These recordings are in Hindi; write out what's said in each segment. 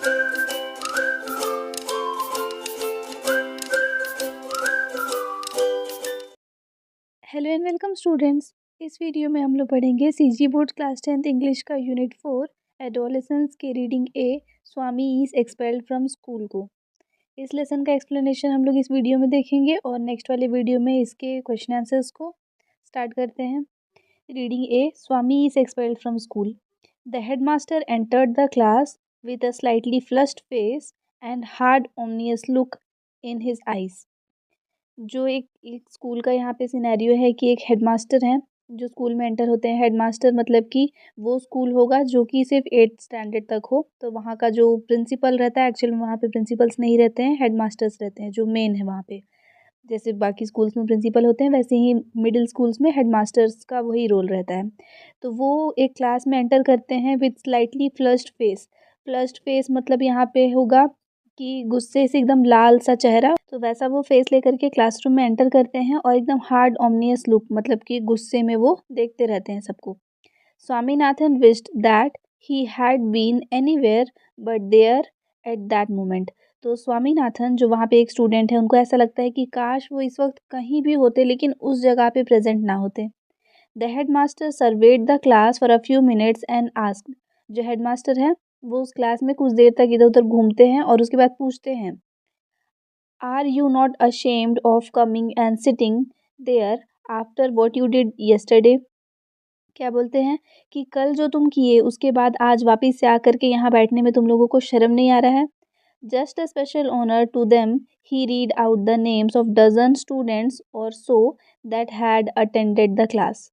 Hello and welcome students. इस वीडियो में हम लोग पढ़ेंगे CG board class 10th English का यूनिट 4 एडोलेसेंस के reading A Swami is expelled from school को। इस लेसन का एक्सप्लेनेशन हम लोग इस वीडियो में देखेंगे और नेक्स्ट वाले वीडियो में इसके क्वेश्चन आंसर्स को स्टार्ट करते हैं। Reading A Swami is expelled from school. The headmaster entered the class with a slightly flushed face and hard ominous look in his eyes. जो एक स्कूल का यहाँ पे सिनेरियो है कि एक हेडमास्टर हैं जो स्कूल में एंटर होते हैं। हेडमास्टर मतलब कि वो स्कूल होगा जो कि सिर्फ 8th स्टैंडर्ड तक हो, तो वहाँ का जो प्रिंसिपल रहता है, एक्चुअल में वहाँ पे प्रिंसिपल्स नहीं रहते हैं, हेडमास्टर्स रहते हैं जो मेन है वहाँ पे। जैसे बाकी स्कूल्स में प्रिंसिपल होते हैं वैसे ही मिडिल स्कूल्स में हेडमास्टर्स का वही रोल रहता है। तो वो एक क्लास में एंटर करते हैं with slightly flushed face. Flushed face मतलब यहाँ पे होगा कि गुस्से से एकदम लाल सा चेहरा, तो वैसा वो फेस लेकर के क्लासरूम में एंटर करते हैं और एकदम हार्ड ओमनियस लुक मतलब कि गुस्से में वो देखते रहते हैं सबको। Swaminathan wished that he had been anywhere but there at that moment. तो स्वामीनाथन जो वहाँ पे एक स्टूडेंट है, उनको ऐसा लगता है कि काश वो इस वक्त कहीं भी होते लेकिन उस जगह पे प्रेजेंट ना होते। The headmaster served the class for a few minutes and asked. जो हेडमास्टर है वो उस क्लास में कुछ देर तक इधर उधर घूमते हैं और उसके बाद पूछते हैं, are you not ashamed of coming and sitting there after what you did yesterday। क्या बोलते हैं कि कल जो तुम किए उसके बाद आज वापस से आकर के यहाँ बैठने में तुम लोगों को शर्म नहीं आ रहा है। Just a special honour to them he read out the names of dozen students or so that had attended the class.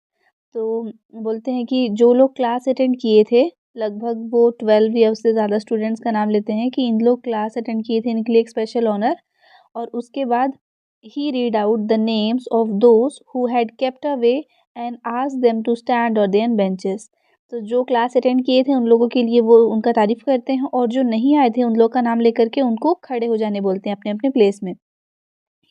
तो बोलते हैं कि जो लोग क्लास अटेंड किए थे, लगभग वो 12 या उससे ज़्यादा स्टूडेंट्स का नाम लेते हैं कि इन लोग क्लास अटेंड किए थे, इनके लिए एक स्पेशल ऑनर। और उसके बाद he read out the names of those who had kept away and asked them to stand on their benches. तो जो क्लास अटेंड किए थे उन लोगों के लिए वो उनका तारीफ करते हैं और जो नहीं आए थे उन लोग का नाम लेकर के उनको खड़े हो जाने बोलते हैं अपने अपने प्लेस में।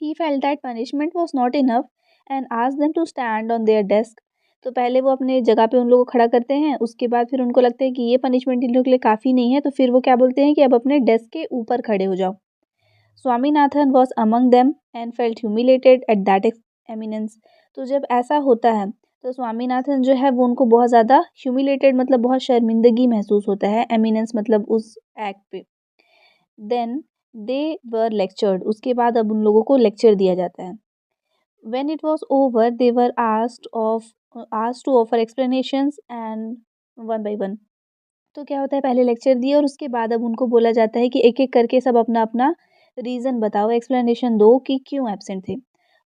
He felt that punishment was not enough and asked them to stand on their desk. तो पहले वो अपने जगह पे उन लोगों को खड़ा करते हैं, उसके बाद फिर उनको लगता है कि ये पनिशमेंट इन लोगों के लिए काफ़ी नहीं है, तो फिर वो क्या बोलते हैं कि अब अपने डेस्क के ऊपर खड़े हो जाओ। Swaminathan was among them and felt humiliated at that eminence. तो जब ऐसा होता है तो स्वामीनाथन जो है वो उनको बहुत ज़्यादा ह्यूमिलेटेड मतलब बहुत शर्मिंदगी महसूस होता है, एमिनेंस मतलब उस एक्ट पे। देन दे वर लेक्चर्ड, उसके बाद अब उन लोगों को लेक्चर दिया जाता है। When it was over they were asked to offer explanations and one by one. तो क्या होता है, पहले लेक्चर दिए और उसके बाद अब उनको बोला जाता है कि एक एक करके सब अपना अपना रीज़न बताओ, एक्सप्लेनेशन दो कि क्यों एब्सेंट थे।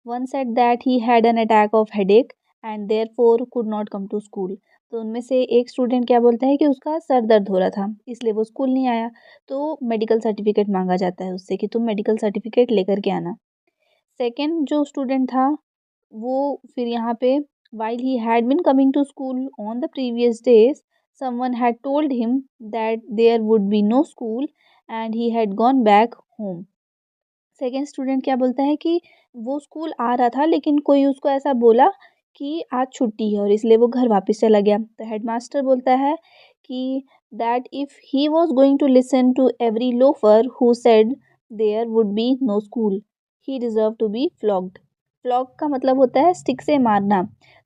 One said that he had an attack of headache and therefore could not come to school. तो उनमें से एक स्टूडेंट क्या बोलता है कि उसका सर दर्द हो रहा था इसलिए वो स्कूल नहीं आया। तो मेडिकल सर्टिफिकेट मांगा जाता है उससे कि तुम मेडिकल सर्टिफिकेट लेकर के आना। सेकेंड जो स्टूडेंट था वो फिर यहाँ पे, while he had been coming to school on the previous days, someone had told him that there would be no school and he had gone back home। Second student क्या बोलता है कि वो स्कूल आ रहा था लेकिन कोई उसको ऐसा बोला कि आज छुट्टी है और इसलिए वो घर वापस चला गया। तो हेडमास्टर बोलता है कि that if he was going to listen to every loafer who said there would be no school he deserve to be flogged. Flog का मतलब होता है स्टिक से मारना।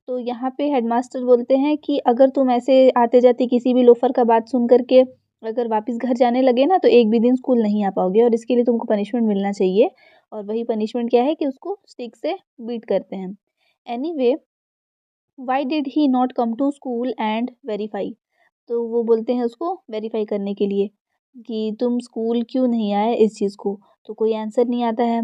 तो यहाँ पे हेडमास्टर बोलते हैं कि अगर तुम ऐसे आते जाते किसी भी लोफर का बात सुन करके अगर वापस घर जाने लगे ना तो एक भी दिन स्कूल नहीं आ पाओगे और इसके लिए तुमको पनिशमेंट मिलना चाहिए। और वही पनिशमेंट क्या है कि उसको स्टिक से बीट करते हैं। Anyway why did he not come to school and verify. तो वो बोलते हैं उसको वेरीफाई करने के लिए कि तुम स्कूल क्यों नहीं आए इस चीज़ को। तो कोई आंसर नहीं आता है।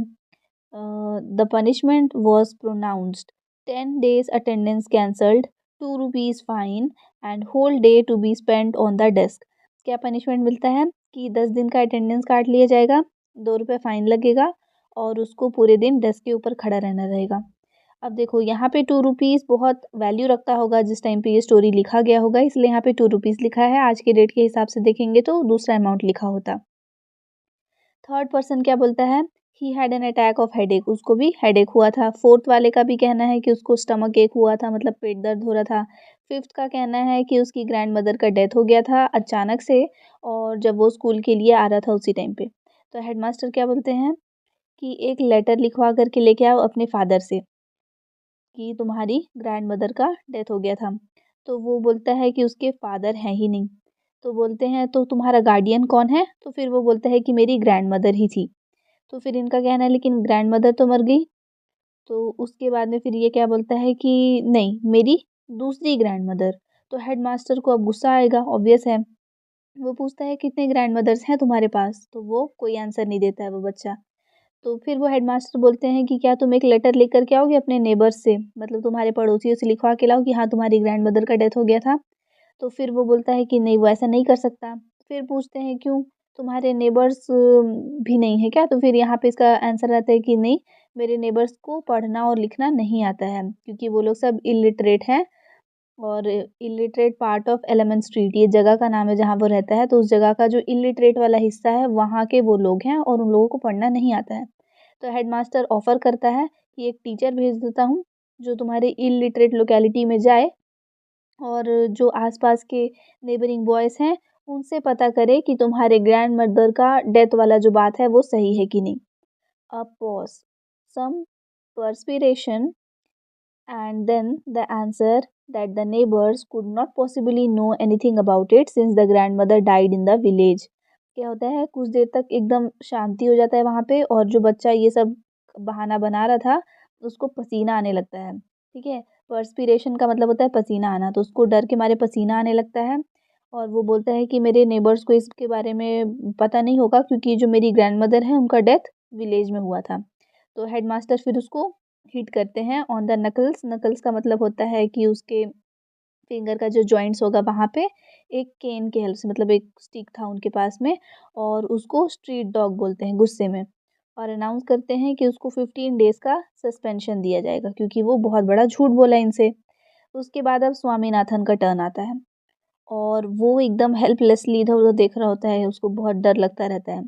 The punishment was pronounced 10 days attendance cancelled, ₹2 fine and whole day to be spent on the desk. क्या पनिशमेंट मिलता है कि 10 दिन का अटेंडेंस काट लिया जाएगा, ₹2 फाइन लगेगा और उसको पूरे दिन डेस्क के ऊपर खड़ा रहना रहेगा। अब देखो यहाँ पे ₹2 बहुत वैल्यू रखता होगा जिस टाइम पे ये स्टोरी लिखा गया होगा, इसलिए यहाँ पे ₹2 लिखा है। आज के डेट के हिसाब से देखेंगे तो दूसरा अमाउंट लिखा होता। थर्ड पर्सन क्या बोलता है, ही had an attack of headache, उसको भी हेडेक हुआ था। फोर्थ वाले का भी कहना है कि उसको स्टमक एक हुआ था, मतलब पेट दर्द हो रहा था। फिफ्थ का कहना है कि उसकी ग्रैंड मदर का डेथ हो गया था अचानक से, और जब वो स्कूल के लिए आ रहा था उसी टाइम पे। तो हेडमास्टर क्या बोलते हैं कि एक लेटर लिखवा करके लेके आओ अपने फादर से कि तुम्हारी ग्रैंड मदर का डेथ हो गया था। तो वो बोलता है कि उसके फादर हैं ही नहीं। तो बोलते हैं तो तुम्हारा गार्डियन कौन है? तो फिर वो बोलता है कि मेरी ग्रैंड मदर ही थी। तो फिर इनका कहना है लेकिन ग्रैंड मदर तो मर गई। तो उसके बाद में फिर ये क्या बोलता है कि नहीं, मेरी दूसरी ग्रैंड मदर। तो हेडमास्टर को अब गुस्सा आएगा, ऑब्वियस है। वो पूछता है कितने ग्रैंड मदर्स हैं तुम्हारे पास? तो वो कोई आंसर नहीं देता है वो बच्चा। तो फिर वो हेडमास्टर बोलते हैं कि क्या तुम एक लेटर लिख कर के आओगे अपने नेबर्स से, मतलब तुम्हारे पड़ोसियों से लिखवा के लाओ कि हाँ तुम्हारी ग्रैंड मदर का डेथ हो गया था। तो फिर वो बोलता है कि नहीं, वो ऐसा नहीं कर सकता। फिर पूछते हैं क्यों, तुम्हारे नेबर्स भी नहीं है क्या? तो फिर यहाँ पे इसका आंसर आता है कि नहीं, मेरे नेबर्स को पढ़ना और लिखना नहीं आता है क्योंकि वो लोग सब इलिटरेट हैं। और illiterate part of element street, ये जगह का नाम है जहाँ वो रहता है। तो उस जगह का जो इलिटरेट वाला हिस्सा है वहाँ के वो लोग हैं और उन लोगों को पढ़ना नहीं आता है। तो हेडमास्टर ऑफर करता है कि एक टीचर भेज देता हूँ जो तुम्हारे इलिटरेट लोकेलिटी में जाए और जो आसपास के नेबरिंग बॉयज़ हैं उनसे पता करे कि तुम्हारे ग्रैंड मदर का डेथ वाला जो बात है वो सही है कि नहीं। A pause, some perspiration, and then the answer that the neighbors could not possibly know anything about it since the grandmother died in the village। क्या होता है, कुछ देर तक एकदम शांति हो जाता है वहाँ पे, और जो बच्चा ये सब बहाना बना रहा था उसको पसीना आने लगता है। ठीक है, पर्सपिरेशन का मतलब होता है पसीना आना, तो उसको डर के मारे पसीना आने लगता है। और वो बोलता है कि मेरे नेबर्स को इसके बारे में पता नहीं होगा क्योंकि जो मेरी ग्रैंड मदर है उनका डेथ विलेज में हुआ था। तो हेडमास्टर फिर उसको हिट करते हैं ऑन द नकल्स। नकल्स का मतलब होता है कि उसके फिंगर का जो जॉइंट्स होगा वहाँ पे एक केन के हेल्प से, मतलब एक स्टिक था उनके पास में, और उसको स्ट्रीट डॉग बोलते हैं गुस्से में। और अनाउंस करते हैं कि उसको 15 डेज़ का सस्पेंशन दिया जाएगा क्योंकि वो बहुत बड़ा झूठ बोला इनसे। उसके बाद अब स्वामीनाथन का टर्न आता है और वो एकदम हेल्पलेसली इधर-उधर देख रहा होता है, उसको बहुत डर लगता रहता है।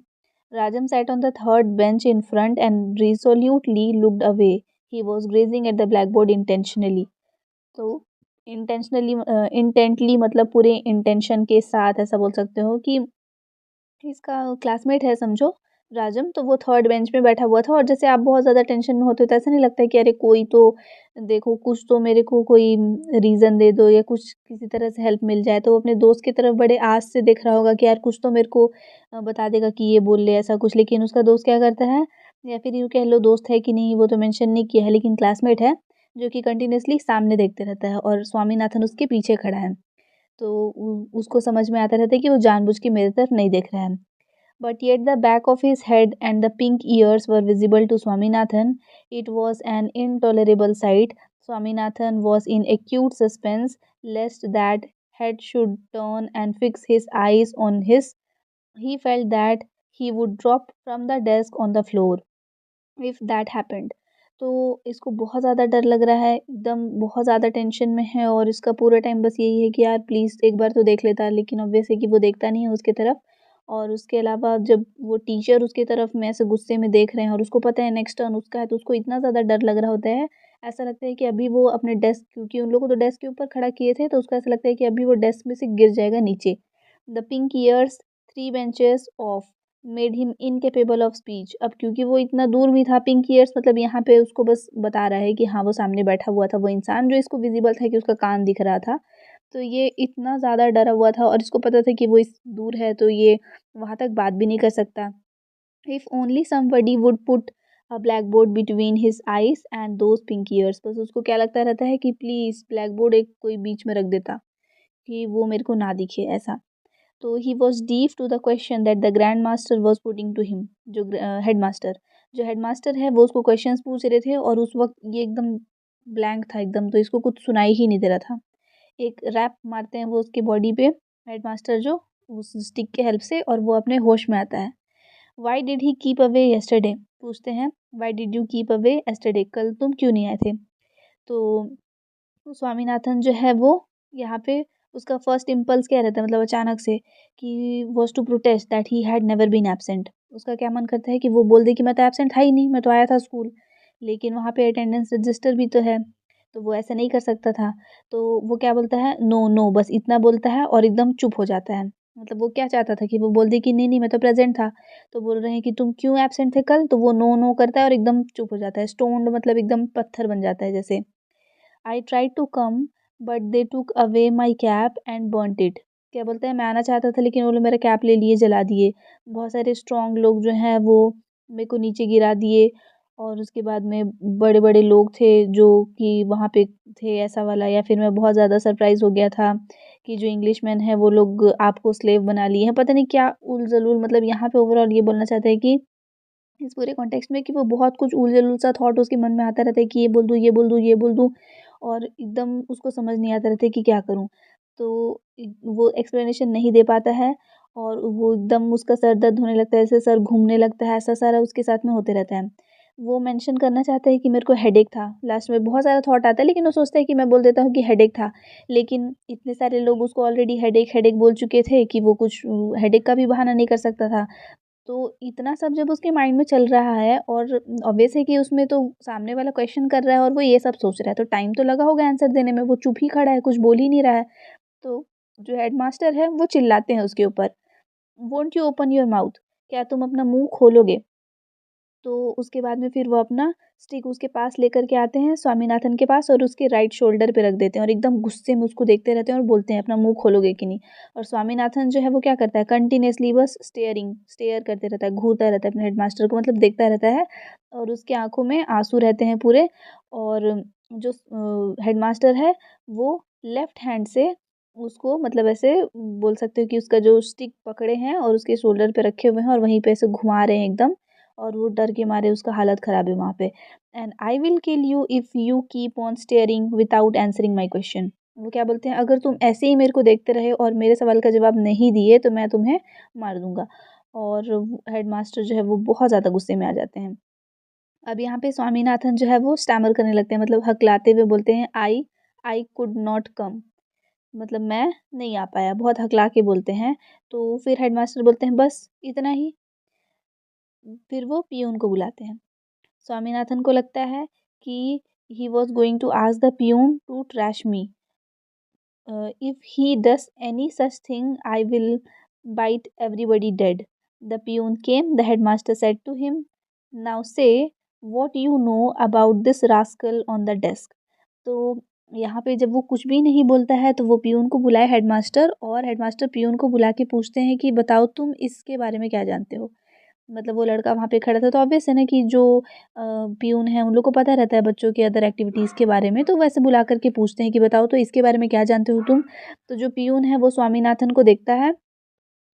Rajam sat on the third bench in front and resolutely looked away. He was gazing at the blackboard intentionally. तो इंटेंटली मतलब पूरे इंटेंशन के साथ ऐसा बोल सकते हो कि इसका क्लासमेट है समझो राजम, तो वो थर्ड बेंच में बैठा हुआ था। और जैसे आप बहुत ज़्यादा टेंशन में होते हो तो ऐसा नहीं लगता है कि अरे कोई तो देखो, कुछ तो मेरे को कोई रीज़न दे दो या कुछ किसी तरह से हेल्प मिल जाए। तो वो अपने दोस्त की तरफ बड़े आस से देख रहा होगा कि यार कुछ तो मेरे को बता देगा कि ये बोल ले ऐसा कुछ। लेकिन उसका दोस्त क्या करता है, या फिर यूँ कह लो दोस्त है कि नहीं वो तो मेंशन नहीं किया है, लेकिन क्लासमेट है जो कि कंटिन्यूअसली सामने देखते रहता है और स्वामीनाथन उसके पीछे खड़ा है। तो उसको समझ में आता रहता है कि वो जानबूझ के मेरी तरफ नहीं देख रहा है। But yet the back of his head and the pink ears were visible to Swaminathan. It was an intolerable sight. Swaminathan was in acute suspense lest that head should turn and fix his eyes on his. He felt that he would drop from the desk on the floor if that happened. तो इसको बहुत ज़्यादा डर लग रहा है, एकदम बहुत ज़्यादा टेंशन में है और इसका पूरा टाइम बस यही है कि यार प्लीज़ एक बार तो देख लेता, लेकिन ऑब्वियस है कि वो देखता नहीं है उसकी तरफ। और उसके अलावा जब वो टीचर उसकी तरफ में ऐसे गुस्से में देख रहे हैं और उसको पता है नेक्स्ट टर्न उसका है, तो उसको इतना ज़्यादा डर लग रहा होता है, ऐसा लगता है कि अभी वो अपने डेस्क, क्योंकि उन लोगों को तो डेस्क के ऊपर खड़ा किए थे, तो उसको ऐसा लगता है कि अभी वो डेस्क में से गिर जाएगा नीचे। The pink years, 3 benches of made him incapable of speech. अब क्योंकि वो इतना दूर भी था, पिंक ईयर्स मतलब यहाँ पे उसको बस बता रहा है कि हाँ वो सामने बैठा हुआ था वो इंसान, जो इसको विजिबल था कि उसका कान दिख रहा था। तो ये इतना ज़्यादा डरा हुआ था और इसको पता था कि वो इस दूर है तो ये वहाँ तक बात भी नहीं कर सकता। If only somebody would put a black board between his eyes and those pink years. बस उसको क्या लगता रहता है कि प्लीज़ ब्लैक बोर्ड एक कोई बीच में रख देता कि वो मेरे को ना दिखे ऐसा। तो he was deaf to the question that the grand master was putting to him. जो हेडमास्टर है वो उसको क्वेश्चंस पूछ रहे थे और उस वक्त ये एकदम ब्लैंक था एकदम, तो इसको कुछ सुनाई ही नहीं दे रहा था। एक रैप मारते हैं वो उसकी बॉडी पे हेडमास्टर, जो उस स्टिक के हेल्प से, और वो अपने होश में आता है। Why did he keep away yesterday, पूछते हैं why did you keep away yesterday, कल तुम क्यों नहीं आए थे? तो स्वामीनाथन जो है वो यहाँ पे उसका फर्स्ट इम्पल्स क्या रहता है, मतलब अचानक से, कि was to protest that he had never been absent. उसका क्या मन करता है कि वो बोल दे कि मैं तो एब्सेंट था ही नहीं, मैं तो आया था स्कूल। लेकिन वहाँ पे अटेंडेंस रजिस्टर भी तो है, तो वो ऐसा नहीं कर सकता था। तो वो क्या बोलता है, नो, नो, बस इतना बोलता है और एकदम चुप हो जाता है। मतलब वो क्या चाहता था कि वो बोल दे कि नहीं, नहीं मैं तो प्रेज़ेंट था। तो बोल रहे हैं कि तुम क्यों एब्सेंट थे कल? तो वो नो, नो करता है और एकदम चुप हो जाता है। स्टोन्ड मतलब एकदम पत्थर बन जाता है जैसे। I tried to come but they took away my cap and burnt it. क्या बोलते हैं, मैं आना चाहता था लेकिन वो लोग मेरा कैप ले लिए, जला दिए। बहुत सारे स्ट्रॉन्ग लोग जो हैं वो मेरे को नीचे गिरा दिए। और उसके बाद में बड़े बड़े लोग थे जो कि वहाँ पे थे, ऐसा वाला। या फिर मैं बहुत ज़्यादा सरप्राइज हो गया था कि जो इंग्लिश मैन है वो लोग आपको स्लेव बना लिए हैं, पता नहीं क्या उल जलूल। मतलब यहाँ पे ओवरऑल ये बोलना चाहते हैं कि इस पूरे कॉन्टेक्स्ट में कि वो बहुत कुछ उल-जलूल सा थॉट उसके मन में आता रहता है कि ये बोल दूँ, ये बोल दूँ, ये बोल दूँ, और एकदम उसको समझ नहीं आता रहता है कि क्या करूँ? तो वो एक्सप्लेनेशन नहीं दे पाता है और वो एकदम उसका सर दर्द होने लगता है, ऐसे सर घूमने लगता है, ऐसा सारा उसके साथ में होते रहता है। वो मेंशन करना चाहता है कि मेरे को हेडेक था, लास्ट में बहुत सारा थॉट आता है लेकिन वो सोचता है कि मैं बोल देता हूँ कि हेडेक था। लेकिन इतने सारे लोग उसको ऑलरेडी हेडेक, हेडेक बोल चुके थे कि वो कुछ हेडेक का भी बहाना नहीं कर सकता था। तो इतना सब जब उसके माइंड में चल रहा है और ऑब्वियस है कि उसमें तो सामने वाला क्वेश्चन कर रहा है और वो ये सब सोच रहा है, तो टाइम तो लगा होगा आंसर देने में, वो चुप ही खड़ा है, कुछ बोल ही नहीं रहा है। तो जो हेडमास्टर है वो चिल्लाते हैं उसके ऊपर, won't you open your mouth, क्या तुम अपना मुंह खोलोगे? तो उसके बाद में फिर वो अपना स्टिक उसके पास लेकर के आते हैं, स्वामीनाथन के पास, और उसके राइट शोल्डर पे रख देते हैं और एकदम गुस्से में उसको देखते रहते हैं और बोलते हैं, अपना मुंह खोलोगे कि नहीं? और स्वामीनाथन जो है वो क्या करता है, कंटिन्यूअसली बस स्टेयर करते रहता है, घूरता रहता है अपने हेडमास्टर को, मतलब देखता रहता है। और उसकी आंखों में आंसू रहते हैं पूरे। और जो हेडमास्टर है वो लेफ्ट हैंड से उसको, मतलब ऐसे बोल सकते हो कि उसका जो स्टिक पकड़े हैं और उसके शोल्डर पे रखे हुए हैं और वहीं पे ऐसे घुमा रहे हैं एकदम। और वो डर के मारे उसका हालत ख़राब है वहाँ पे। And I will kill you if you keep on steering without answering my question. वो क्या बोलते हैं, अगर तुम ऐसे ही मेरे को देखते रहे और मेरे सवाल का जवाब नहीं दिए तो मैं तुम्हें मार दूँगा। और हेडमास्टर जो है वो बहुत ज़्यादा गुस्से में आ जाते हैं। अब यहाँ पे स्वामीनाथन जो है वो स्टैमर करने लगते हैं, मतलब हकलाते हुए बोलते हैं, आई कुड नॉट कम। मतलब मैं नहीं आ पाया, बहुत हकला के बोलते हैं। तो फिर हेडमास्टर बोलते हैं, बस इतना ही? फिर वो पियून को बुलाते हैं। स्वामीनाथन को लगता है कि he was going to ask the peon to thrash me. If he does any such thing, I will bite everybody dead. The peon came. The headmaster said to him, now say what you know about this rascal on the desk. तो यहाँ पे जब वो कुछ भी नहीं बोलता है तो वो पियून को बुलाए हेडमास्टर, और हेडमास्टर पियून को बुला के पूछते हैं कि बताओ तुम इसके बारे में क्या जानते हो। मतलब वो लड़का वहाँ पे खड़ा था तो ऑब्वियस है ना कि जो पियून है उन लोग को पता रहता है बच्चों के अदर एक्टिविटीज़ के बारे में, तो वैसे बुला कर के पूछते हैं कि बताओ तो इसके बारे में क्या जानते हो तुम? तो जो पियून है वो स्वामीनाथन को देखता है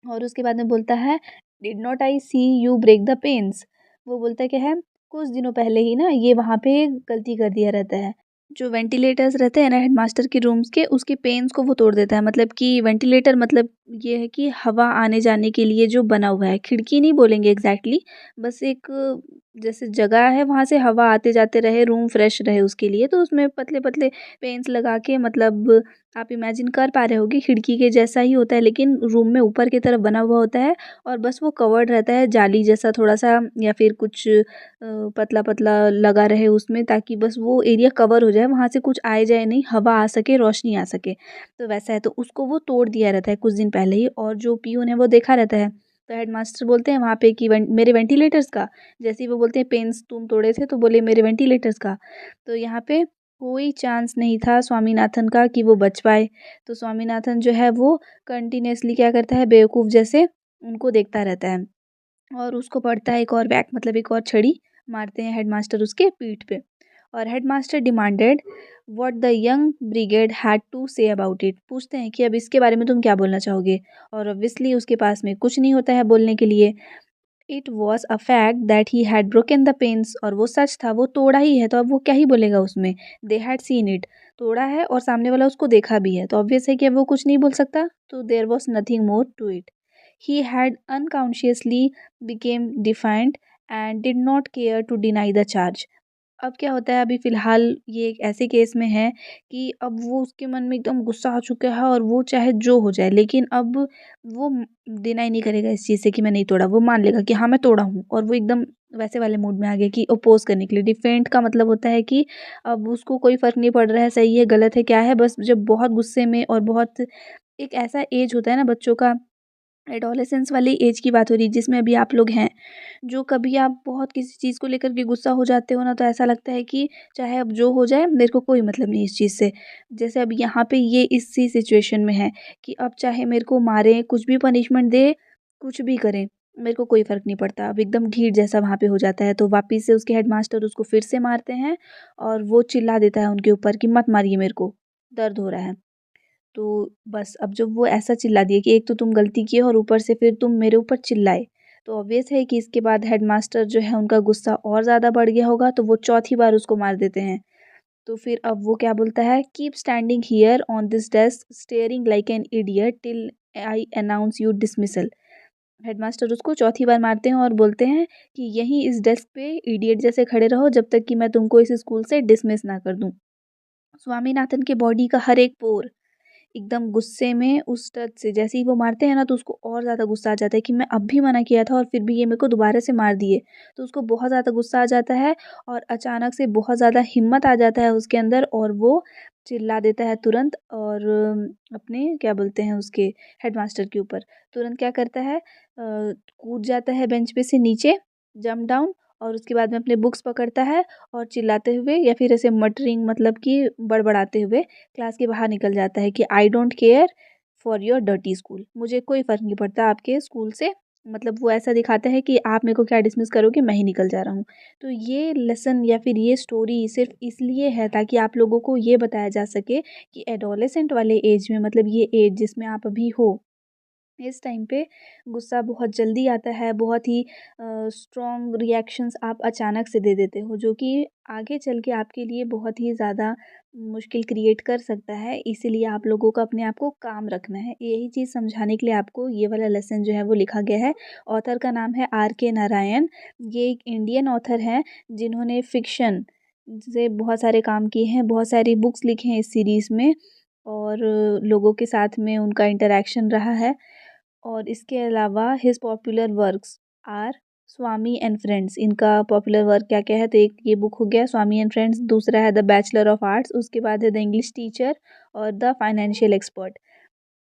और उसके बाद में बोलता है, did not I see you break the panes. वो बोलता क्या है, कुछ दिनों पहले ही ना ये वहाँ पे गलती कर दिया रहता है। जो वेंटिलेटर्स रहते हैं ना हेडमास्टर के रूम्स के, उसके पेन्स को वो तोड़ देता है। मतलब कि वेंटिलेटर मतलब ये है कि हवा आने जाने के लिए जो बना हुआ है, खिड़की नहीं बोलेंगे एग्जैक्टली, बस एक जैसे जगह है वहाँ से हवा आते जाते रहे, रूम फ्रेश रहे उसके लिए। तो उसमें पतले पतले पेन्स लगा के, मतलब आप इमेजिन कर पा रहे होगे खिड़की के जैसा ही होता है लेकिन रूम में ऊपर की तरफ बना हुआ होता है। और बस वो कवर्ड रहता है जाली जैसा थोड़ा सा, या फिर कुछ पतला पतला लगा रहे उसमें, ताकि बस वो एरिया कवर हो जाए, वहाँ से कुछ आए जाए नहीं, हवा आ सके, रोशनी आ सके। तो वैसा है, तो उसको वो तोड़ दिया रहता है कुछ दिन पहले ही, और जो पियून है वो देखा रहता है। तो हेडमास्टर बोलते हैं वहाँ पे कि मेरे वेंटिलेटर्स का। जैसे ही वो बोलते हैं पेन्स तुम तोड़े थे, तो बोले मेरे वेंटिलेटर्स का। तो यहाँ पे कोई चांस नहीं था स्वामीनाथन का कि वो बच पाए। तो स्वामीनाथन जो है वो कंटिन्यूअसली क्या करता है, बेवकूफ़ जैसे उनको देखता रहता है और उसको पड़ता है एक और वैक, मतलब एक और छड़ी मारते हैं हेडमास्टर उसके पीठ पे। और headmaster demanded what the young brigade had to say about it. पूछते हैं कि अब इसके बारे में तुम क्या बोलना चाहोगे। और ऑब्वियसली उसके पास में कुछ नहीं होता है बोलने के लिए। It was a fact that he had broken the panes, और वो सच था, वो तोड़ा ही है, तो अब वो क्या ही बोलेगा उसमें। दे हैड सीन इट, तोड़ा है और सामने वाला उसको देखा भी है, तो ऑब्वियस है कि अब वो कुछ नहीं बोल सकता। तो there was nothing more to it. He had unconsciously become defiant and did not care to deny the charge. अब क्या होता है, अभी फ़िलहाल ये एक ऐसे केस में है कि अब वो उसके मन में एकदम गुस्सा आ चुका है और वो चाहे जो हो जाए, लेकिन अब वो डिनाई नहीं करेगा इस चीज़ से कि मैं नहीं तोड़ा। वो मान लेगा कि हाँ, मैं तोड़ा हूँ, और वो एकदम वैसे वाले मूड में आ गया कि अपोज़ करने के लिए। डिफेंड का मतलब होता है कि अब उसको कोई फ़र्क नहीं पड़ रहा है, सही है, गलत है, क्या है, बस जब बहुत गुस्से में और बहुत एक ऐसा एज होता है ना बच्चों का, एडोलेसेंस वाली एज की बात हो रही है जिसमें अभी आप लोग हैं, जो कभी आप बहुत किसी चीज़ को लेकर के गुस्सा हो जाते हो ना, तो ऐसा लगता है कि चाहे अब जो हो जाए, मेरे को कोई मतलब नहीं इस चीज़ से। जैसे अब यहाँ पे ये इसी सिचुएशन में है कि अब चाहे मेरे को मारे, कुछ भी पनिशमेंट दे, कुछ भी करें, मेरे को कोई फ़र्क नहीं पड़ता। अब एकदम ढीठ जैसा वहाँ पे हो जाता है, तो वापिस से उसके हेडमास्टर उसको फिर से मारते हैं और वो चिल्ला देता है उनके ऊपर कि मत मारिए मेरे को, दर्द हो रहा है। तो बस अब जब वो ऐसा चिल्ला दिए कि एक तो तुम गलती किए और ऊपर से फिर तुम मेरे ऊपर चिल्लाए, तो ऑब्वियस है कि इसके बाद हेडमास्टर जो है उनका गुस्सा और ज़्यादा बढ़ गया होगा, तो वो चौथी बार उसको मार देते हैं। तो फिर अब वो क्या बोलता है, keep standing here on this desk steering like an idiot till I announce you dismissal. Headmaster उसको चौथी बार मारते हैं और बोलते हैं कि यहीं इस डेस्क पे इडियट जैसे खड़े रहो जब तक कि मैं तुमको इस स्कूल से डिसमिस ना कर दूं। स्वामीनाथन के बॉडी का हर एक पोर एकदम गुस्से में उस टच से जैसे ही वो मारते हैं ना, तो उसको और ज़्यादा गुस्सा आ जाता है कि मैं अब भी मना किया था और फिर भी ये मेरे को दोबारा से मार दिए। तो उसको बहुत ज़्यादा गुस्सा आ जाता है और अचानक से बहुत ज़्यादा हिम्मत आ जाता है उसके अंदर, और वो चिल्ला देता है तुरंत, और अपने क्या बोलते हैं उसके हेडमास्टर के ऊपर तुरंत क्या करता है, कूद जाता है बेंच पे से नीचे, जंप डाउन, और उसके बाद में अपने बुक्स पकड़ता है और चिल्लाते हुए या फिर ऐसे मटरिंग मतलब कि बड़बड़ाते हुए क्लास के बाहर निकल जाता है कि I don't care for your dirty school, मुझे कोई फ़र्क नहीं पड़ता आपके स्कूल से। मतलब वो ऐसा दिखाता है कि आप मेरे को क्या डिसमिस करोगे, मैं ही निकल जा रहा हूँ। तो ये लेसन या फिर ये स्टोरी सिर्फ इसलिए है ताकि आप लोगों को ये बताया जा सके कि एडोलेसेंट वाले एज में, मतलब ये एज जिसमें आप अभी हो, इस टाइम पे गुस्सा बहुत जल्दी आता है, बहुत ही स्ट्रॉन्ग रिएक्शंस आप अचानक से दे देते हो, जो कि आगे चल के आपके लिए बहुत ही ज़्यादा मुश्किल क्रिएट कर सकता है। इसीलिए आप लोगों को अपने आप को काम रखना है। यही चीज़ समझाने के लिए आपको ये वाला लेसन जो है वो लिखा गया है। ऑथर का नाम है आर के नारायण। ये एक इंडियन ऑथर हैं जिन्होंने फ़िक्शन से बहुत सारे काम किए हैं, बहुत सारी बुक्स लिखे हैं इस सीरीज़ में, और लोगों के साथ में उनका इंटरैक्शन रहा है। और इसके अलावा his popular works are Swami and friends. इनका पॉपुलर वर्क क्या क्या है, तो एक ये बुक हो गया स्वामी एंड फ्रेंड्स, दूसरा है द बैचलर ऑफ आर्ट्स, उसके बाद है द इंग्लिश टीचर और द फाइनेंशियल एक्सपर्ट।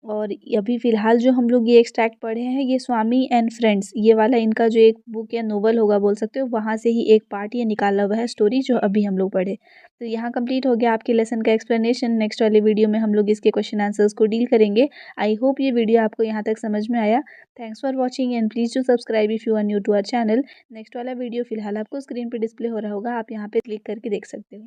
और अभी फ़िलहाल जो हम लोग ये एक्सट्रैक्ट पढ़े हैं, ये स्वामी एंड फ्रेंड्स ये वाला इनका जो एक बुक या नोवेल होगा बोल सकते हो, वहाँ से ही एक पार्ट ये निकाला हुआ है स्टोरी जो अभी हम लोग पढ़े। तो यहाँ कंप्लीट हो गया आपके लेसन का एक्सप्लेनेशन। नेक्स्ट वाले वीडियो में हम लोग इसके क्वेश्चन आंसर्स को डील करेंगे। आई होप ये वीडियो आपको यहाँ तक समझ में आया। Thanks for watching and please do subscribe if you are new to our channel. Next वाला वीडियो फ़िलहाल आपको स्क्रीन पर डिस्प्ले हो रहा होगा, आप यहाँ पे क्लिक करके देख सकते हो।